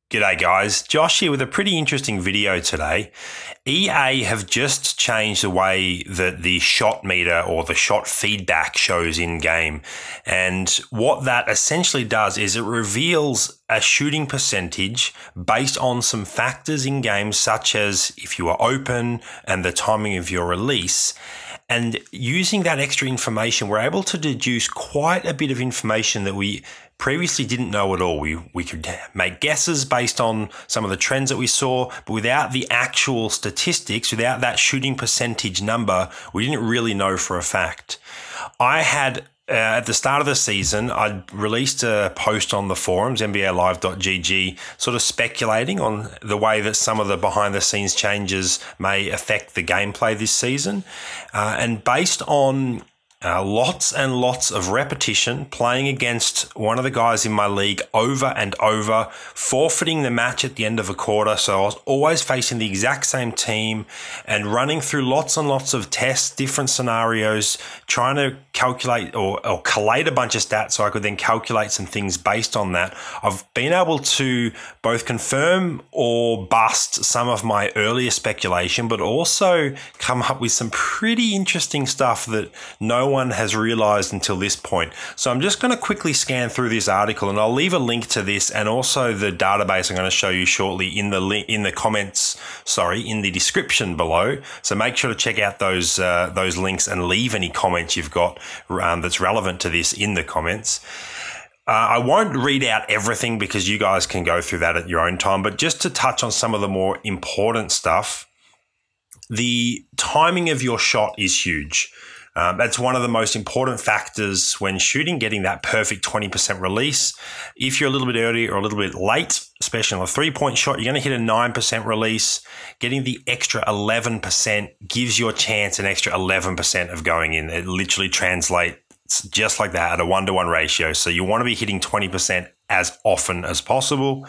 G'day guys, Josh here with a pretty interesting video today. EA have just changed the way that the shot meter or the shot feedback shows in game. And what that essentially does is it reveals a shooting percentage based on some factors in game, such as if you are open and the timing of your release. And using that extra information, we're able to deduce quite a bit of information that we previously didn't know at all. We could make guesses based on some of the trends that we saw, but without the actual statistics, without that shooting percentage number, we didn't really know for a fact. I had at the start of the season, I released a post on the forums, nbalive.gg, sort of speculating on the way that some of the behind-the-scenes changes may affect the gameplay this season. And based on lots and lots of repetition, playing against one of the guys in my league over and over, forfeiting the match at the end of a quarter. So I was always facing the exact same team and running through lots and lots of tests, different scenarios, trying to calculate or collate a bunch of stats so I could then calculate some things based on that. I've been able to both confirm or bust some of my earlier speculation, but also come up with some pretty interesting stuff that no one has realized until this point. So I'm just going to quickly scan through this article, and I'll leave a link to this and also the database I'm going to show you shortly in the comments, in the description below. So make sure to check out those links and leave any comments you've got that's relevant to this in the comments. I won't read out everything because you guys can go through that at your own time, but just to touch on some of the more important stuff, the timing of your shot is huge. That's one of the most important factors when shooting, getting that perfect 20% release. If you're a little bit early or a little bit late, especially on a 3-point shot, you're going to hit a 9% release. Getting the extra 11% gives your chance an extra 11% of going in. It literally translates just like that at a 1-to-1 ratio. So you want to be hitting 20% as often as possible.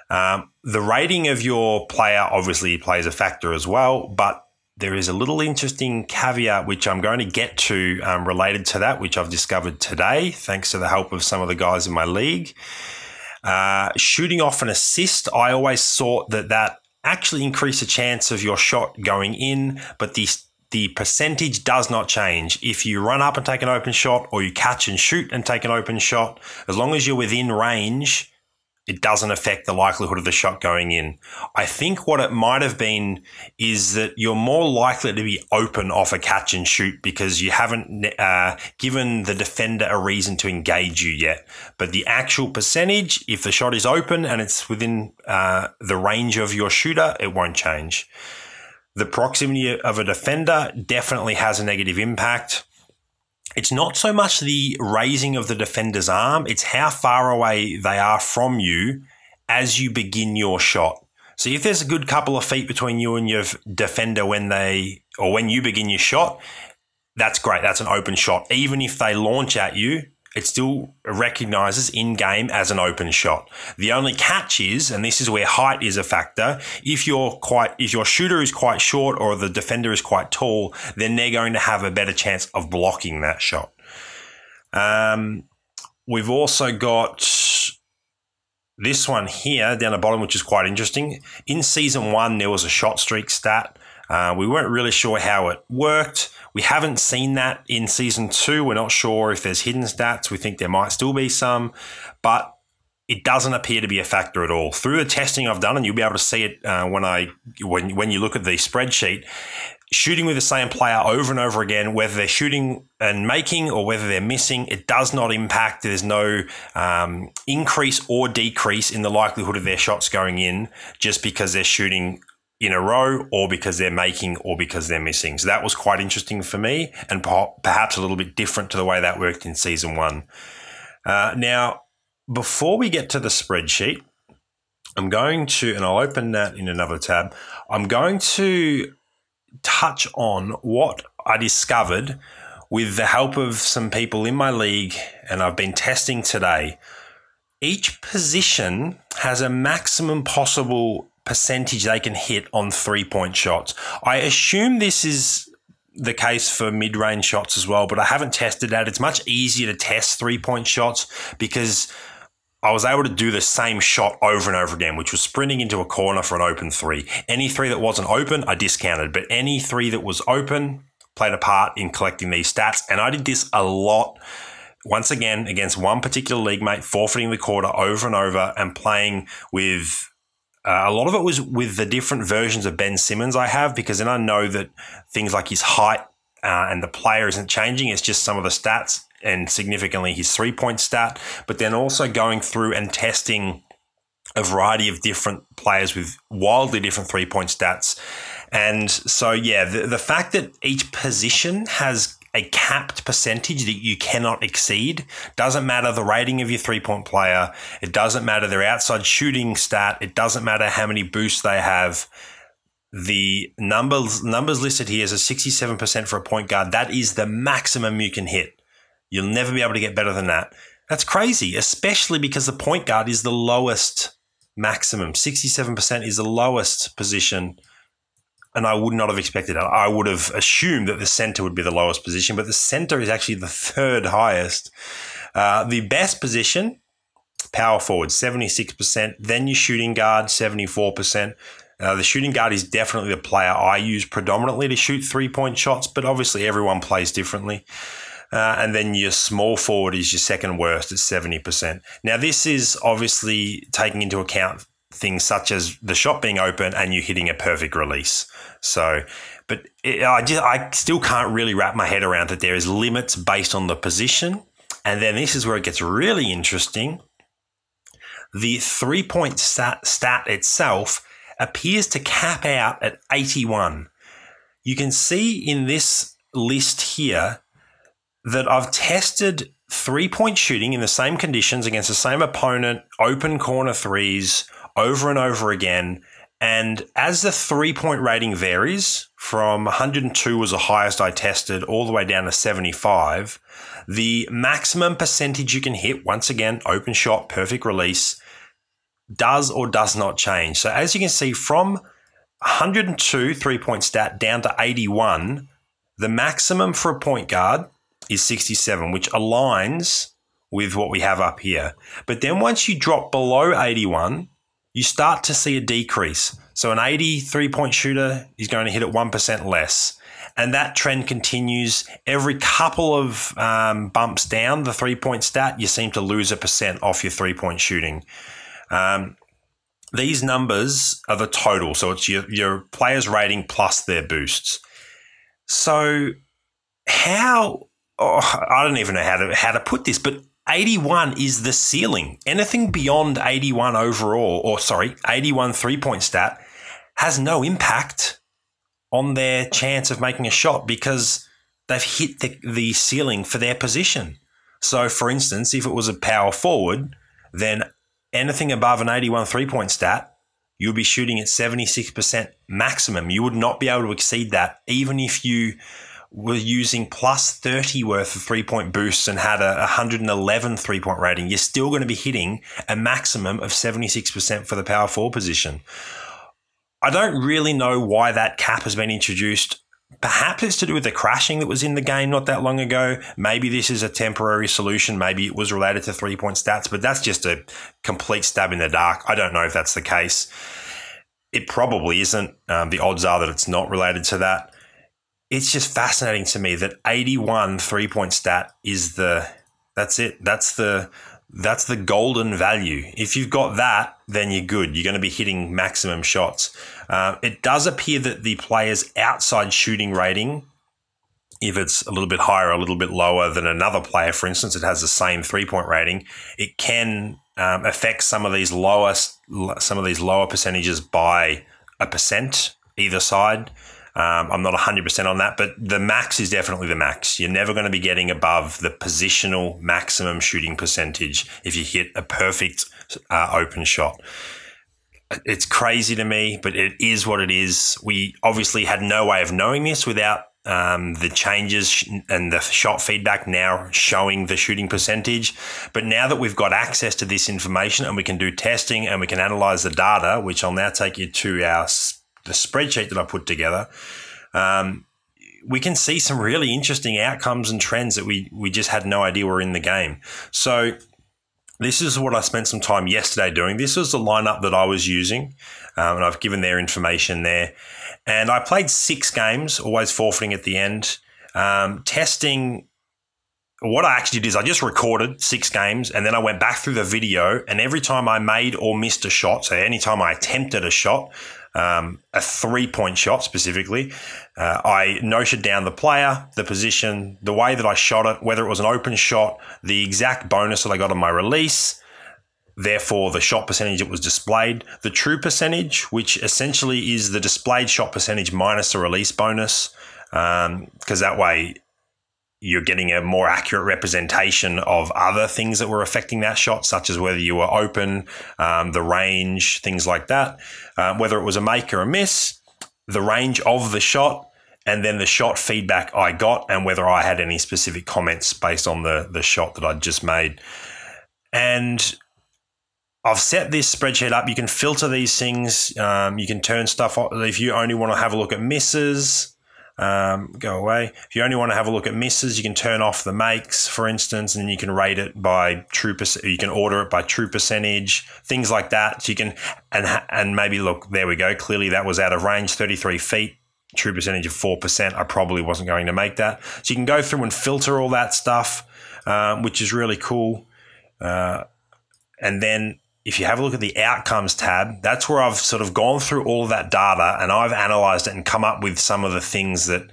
The rating of your player obviously plays a factor as well, but there is a little interesting caveat which I'm going to get to related to that, which I've discovered today, thanks to the help of some of the guys in my league. Shooting off an assist, I always thought that actually increased the chance of your shot going in, but the percentage does not change. If you run up and take an open shot, or you catch and shoot and take an open shot, as long as you're within range, it doesn't affect the likelihood of the shot going in. I think what it might have been is that you're more likely to be open off a catch and shoot because you haven't given the defender a reason to engage you yet. But the actual percentage, if the shot is open and it's within the range of your shooter, it won't change. The proximity of a defender definitely has a negative impact. It's not so much the raising of the defender's arm, it's how far away they are from you as you begin your shot. So if there's a good couple of feet between you and your defender when you begin your shot, that's great. That's an open shot. Even if they launch at you, it still recognizes in-game as an open shot. The only catch is, and this is where height is a factor, if your shooter is quite short or the defender is quite tall, then they're going to have a better chance of blocking that shot. We've also got this one here down the bottom, which is quite interesting. In Season 1, there was a shot streak stat. We weren't really sure how it worked. We haven't seen that in Season 2. We're not sure if there's hidden stats. We think there might still be some, but it doesn't appear to be a factor at all. Through the testing I've done, and you'll be able to see it when you look at the spreadsheet, shooting with the same player over and over again, whether they're shooting and making or whether they're missing, it does not impact. There's no increase or decrease in the likelihood of their shots going in just because they're shooting in a row or because they're making or because they're missing. So that was quite interesting for me and perhaps a little bit different to the way that worked in Season 1. Now, before we get to the spreadsheet, I'm going to, and I'll open that in another tab, I'm going to touch on what I discovered with the help of some people in my league, and I've been testing today. Each position has a maximum possible percentage they can hit on 3-point shots. I assume this is the case for mid-range shots as well, but I haven't tested that. It's much easier to test 3-point shots because I was able to do the same shot over and over again, which was sprinting into a corner for an open three. Any three that wasn't open, I discounted, but any three that was open played a part in collecting these stats. And I did this a lot, once again, against one particular league mate, forfeiting the quarter over and over and playing with a lot of it was with the different versions of Ben Simmons I have, because then I know that things like his height and the player isn't changing. It's just some of the stats and significantly his 3-point stat, but then also going through and testing a variety of different players with wildly different 3-point stats. And so, yeah, the fact that each position has a capped percentage that you cannot exceed, doesn't matter the rating of your 3-point player, it doesn't matter their outside shooting stat, it doesn't matter how many boosts they have. The numbers listed here is a 67% for a point guard. That is the maximum you can hit. You'll never be able to get better than that. That's crazy, especially because the point guard is the lowest maximum. 67% is the lowest position, and I would not have expected that. I would have assumed that the center would be the lowest position, but the center is actually the third highest. The best position, power forward, 76%. Then your shooting guard, 74%. The shooting guard is definitely the player I use predominantly to shoot 3-point shots, but obviously everyone plays differently. And then your small forward is your second worst at 70%. Now, this is obviously taking into account things such as the shot being open and you hitting a perfect release. So, but I still can't really wrap my head around that there is limits based on the position. And then this is where it gets really interesting. The 3-point stat itself appears to cap out at 81. You can see in this list here that I've tested 3-point shooting in the same conditions against the same opponent, open corner threes, over and over again. And as the 3-point rating varies, from 102 was the highest I tested, all the way down to 75, the maximum percentage you can hit, once again, open shot, perfect release, does or does not change. So as you can see, from 102 3-point stat down to 81, the maximum for a point guard is 67, which aligns with what we have up here. But then once you drop below 81, you start to see a decrease. So an 83-point shooter is going to hit it 1% less. And that trend continues. Every couple of bumps down the 3-point stat, you seem to lose 1% off your 3-point shooting. These numbers are the total. So it's your player's rating plus their boosts. So I don't even know how to put this, but 81 is the ceiling. Anything beyond 81 overall, 81 3-point stat has no impact on their chance of making a shot because they've hit the ceiling for their position. So, for instance, if it was a power forward, then anything above an 81 3-point stat, you'll be shooting at 76% maximum. You would not be able to exceed that, even if you were using plus 30 worth of 3-point boosts and had a 111 3-point rating. You're still going to be hitting a maximum of 76% for the power forward position. I don't really know why that cap has been introduced. Perhaps it's to do with the crashing that was in the game not that long ago. Maybe this is a temporary solution. Maybe it was related to 3-point stats, but that's just a complete stab in the dark. I don't know if that's the case. It probably isn't. The odds are that it's not related to that. It's just fascinating to me that 81 3-point stat is that's it. That's the golden value. If you've got that, then you're good. You're going to be hitting maximum shots. It does appear that the player's outside shooting rating, if it's a little bit higher, a little bit lower than another player, for instance, it has the same 3-point rating, it can affect some of these lower percentages by 1% either side. I'm not 100% on that, but the max is definitely the max. You're never going to be getting above the positional maximum shooting percentage if you hit a perfect open shot. It's crazy to me, but it is what it is. We obviously had no way of knowing this without the changes and the shot feedback now showing the shooting percentage. But now that we've got access to this information and we can do testing and we can analyze the data, which I'll now take you to the spreadsheet that I put together, we can see some really interesting outcomes and trends that we just had no idea were in the game. So this is what I spent some time yesterday doing. This was the lineup that I was using, and I've given their information there. And I played 6 games, always forfeiting at the end. Testing, what I actually did is I just recorded 6 games, and then I went back through the video, and every time I made or missed a shot, so anytime I attempted a shot, a 3-point shot specifically, I noted down the player, the position, the way that I shot it, whether it was an open shot, the exact bonus that I got on my release, therefore the shot percentage that was displayed, the true percentage, which essentially is the displayed shot percentage minus the release bonus, because that way you're getting a more accurate representation of other things that were affecting that shot, such as whether you were open, the range, things like that, whether it was a make or a miss, the range of the shot, and then the shot feedback I got, and whether I had any specific comments based on the shot that I'd just made. And I've set this spreadsheet up. You can filter these things. You can turn stuff off. If you only want to have a look at misses, go away. If you only want to have a look at misses, you can turn off the makes, for instance, and you can rate it by true percent. You can order it by true percentage, things like that. So you can, and maybe look, there we go. Clearly that was out of range, 33 feet, true percentage of 4%. I probably wasn't going to make that. So you can go through and filter all that stuff, which is really cool. And then if you have a look at the outcomes tab, that's where I've sort of gone through all of that data, and I've analyzed it and come up with some of the things that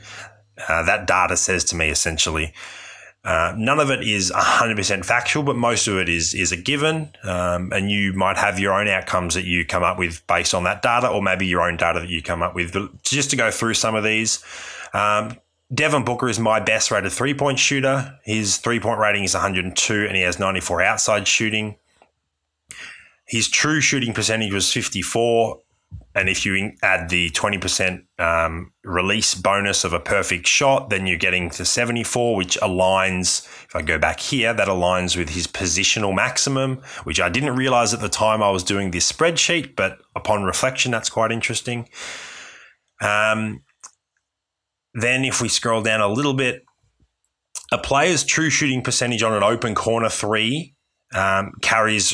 that data says to me, essentially. None of it is 100% factual, but most of it is a given, and you might have your own outcomes that you come up with based on that data, or maybe your own data that you come up with. But just to go through some of these, Devin Booker is my best rated 3-point shooter. His 3-point rating is 102, and he has 94 outside shooting. His true shooting percentage was 54, and if you add the 20% release bonus of a perfect shot, then you're getting to 74, which aligns, if I go back here, that aligns with his positional maximum, which I didn't realize at the time I was doing this spreadsheet, but upon reflection, that's quite interesting. Then if we scroll down a little bit, a player's true shooting percentage on an open corner 3 carries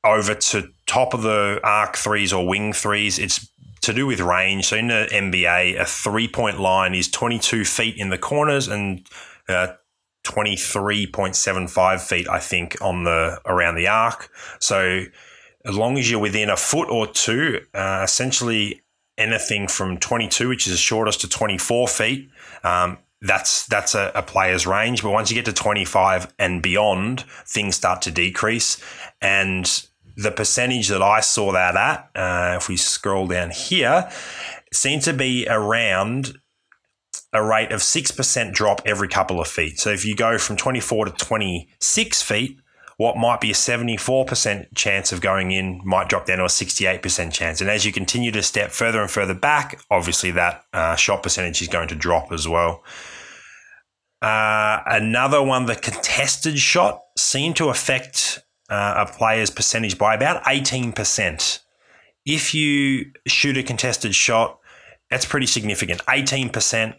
over to top of the arc 3s or wing 3s. It's to do with range. So in the NBA, a 3-point line is 22 feet in the corners and 23.75 feet, I think, on around the arc. So as long as you're within a foot or two, essentially anything from 22, which is the shortest, to 24 feet, that's a player's range. But once you get to 25 and beyond, things start to decrease. And the percentage that I saw that at, if we scroll down here, seemed to be around a rate of 6% drop every couple of feet. So if you go from 24 to 26 feet, what might be a 74% chance of going in might drop down to a 68% chance. And as you continue to step further and further back, obviously that shot percentage is going to drop as well. Another one, the contested shot seemed to affect a player's percentage by about 18%. If you shoot a contested shot, that's pretty significant. 18%.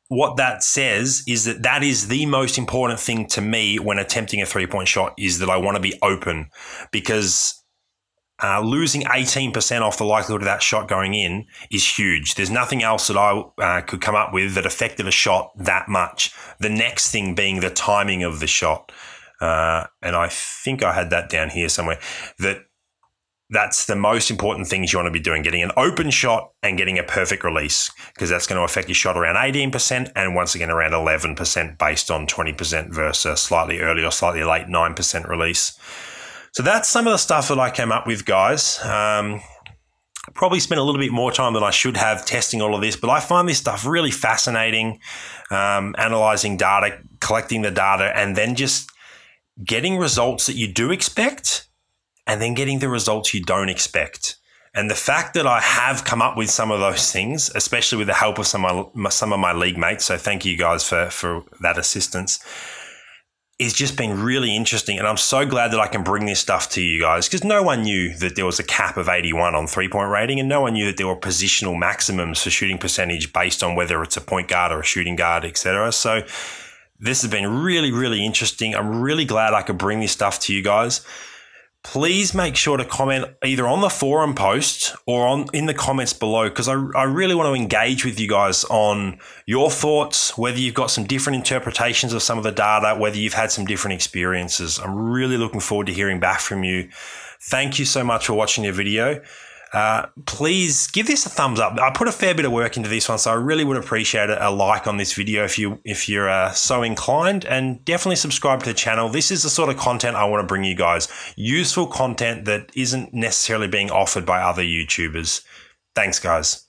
What that says is that is the most important thing to me when attempting a 3-point shot, is that I want to be open, because losing 18% off the likelihood of that shot going in is huge. There's nothing else that I could come up with that affected a shot that much. The next thing being the timing of the shot. And I think I had that down here somewhere, that's the most important things you want to be doing, getting an open shot and getting a perfect release, because that's going to affect your shot around 18% and once again around 11% based on 20% versus slightly early or slightly late 9% release. So that's some of the stuff that I came up with, guys. Probably spent a little bit more time than I should have testing all of this, but I find this stuff really fascinating, analyzing data, collecting the data, and then just getting results that you do expect, and then getting the results you don't expect. And the fact that I have come up with some of those things, especially with the help of some of my league mates, so thank you guys for that assistance, it's just been really interesting. And I'm so glad that I can bring this stuff to you guys, because no one knew that there was a cap of 81 on 3-point rating, and no one knew that there were positional maximums for shooting percentage based on whether it's a point guard or a shooting guard, etc. So This has been really, really interesting. I'm really glad I could bring this stuff to you guys. Please make sure to comment either on the forum post or in the comments below, because I really want to engage with you guys on your thoughts, whether you've got some different interpretations of some of the data, whether you've had some different experiences. I'm really looking forward to hearing back from you. Thank you so much for watching the video. Please give this a thumbs up. I put a fair bit of work into this one, so I really would appreciate a like on this video if you're so inclined, and definitely subscribe to the channel. This is the sort of content I want to bring you guys. Useful content that isn't necessarily being offered by other YouTubers. Thanks, guys.